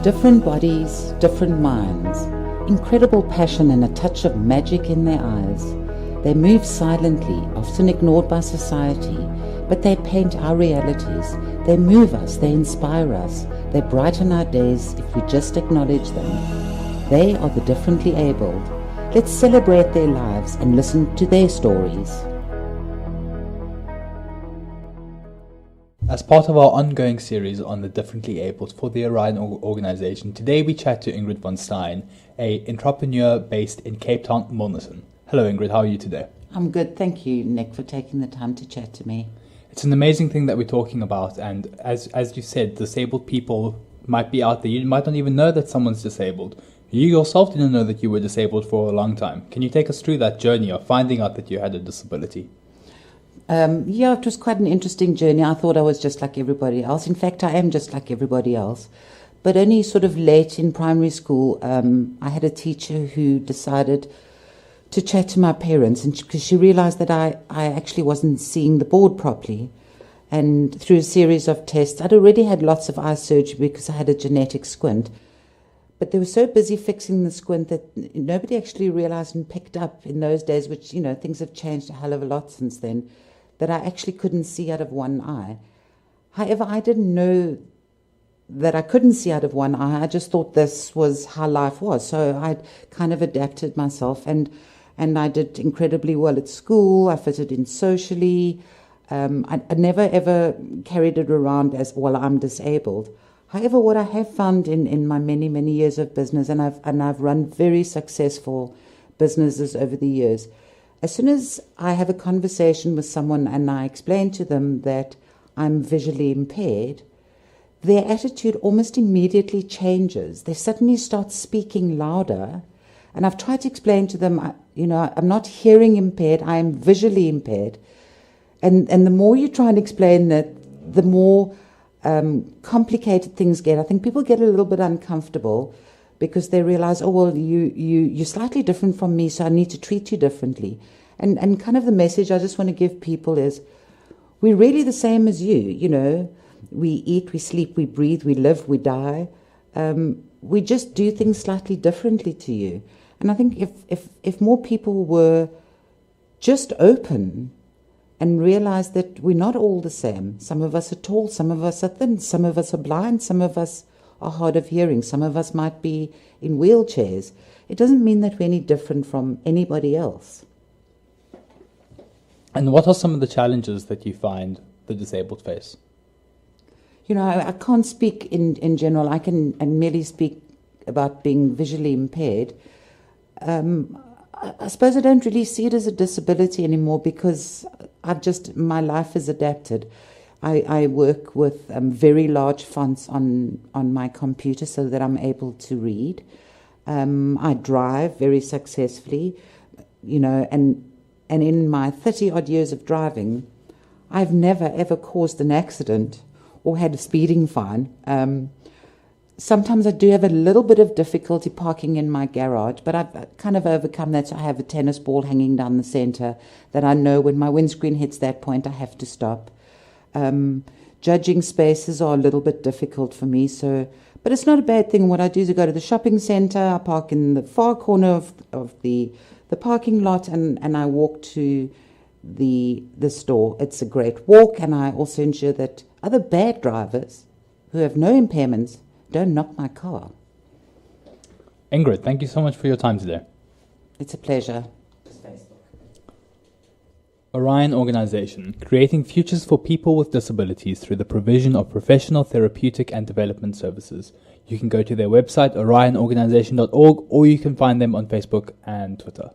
Different bodies, different minds, incredible passion and a touch of magic in their eyes. They move silently, often ignored by society, but they paint our realities. They move us, they inspire us, they brighten our days if we just acknowledge them. They are the differently abled. Let's celebrate their lives and listen to their stories. As part of our ongoing series on the differently abled for the Orion Organisation, today we chat to Ingrid von Stein, an entrepreneur based in Cape Town, Milnerton. Hello Ingrid, how are you today? I'm good, thank you, Nick, for taking the time to chat to me. It's an amazing thing that we're talking about, and as you said, disabled people might be out there. You might not even know that someone's disabled. You yourself didn't know that you were disabled for a long time. Can you take us through that journey of finding out that you had a disability? Yeah, it was quite an interesting journey. I thought I was just like everybody else. In fact, I am just like everybody else. But only sort of late in primary school, I had a teacher who decided to chat to my parents, and because she realized that I actually wasn't seeing the board properly. And through a series of tests, I'd already had lots of eye surgery because I had a genetic squint. But they were so busy fixing the squint that nobody actually realized and picked up in those days, which, things have changed a hell of a lot since then, that I actually couldn't see out of one eye. However, I didn't know that I couldn't see out of one eye. I just thought this was how life was. So I'd kind of adapted myself, and I did incredibly well at school. I fitted in socially. I never ever carried it around as, well, I'm disabled. However, what I have found in my many, many years of business, and I've run very successful businesses over the years, as soon as I have a conversation with someone and I explain to them that I'm visually impaired, their attitude almost immediately changes. They suddenly start speaking louder. And I've tried to explain to them, I'm not hearing impaired, I am visually impaired. And the more you try and explain that, the more complicated things get. I think people get a little bit uncomfortable because they realize, oh, well, you're slightly different from me, so I need to treat you differently. And kind of the message I just want to give people is, we're really the same as you, We eat, we sleep, we breathe, we live, we die. We just do things slightly differently to you. And I think if more people were just open and realize that we're not all the same. Some of us are tall, some of us are thin, some of us are blind, some of us are hard of hearing, some of us might be in wheelchairs. It doesn't mean that we're any different from anybody else. And what are some of the challenges that you find the disabled face? I can't speak in general. I can merely speak about being visually impaired. I suppose I don't really see it as a disability anymore because my life is adapted. I work with very large fonts on my computer so that I'm able to read. I drive very successfully, and in my 30-odd years of driving, I've never ever caused an accident or had a speeding fine. Sometimes I do have a little bit of difficulty parking in my garage, but I've kind of overcome that. So I have a tennis ball hanging down the center that I know when my windscreen hits that point, I have to stop. Judging spaces are a little bit difficult for me, but it's not a bad thing. What I do is I go to the shopping center, I park in the far corner of the parking lot, and I walk to the store. It's a great walk, and I also ensure that other bad drivers who have no impairments don't knock my car. Ingrid, thank you so much for your time today. It's a pleasure. Orion Organisation, creating futures for people with disabilities through the provision of professional, therapeutic and development services. You can go to their website, orionorganisation.org, or you can find them on Facebook and Twitter.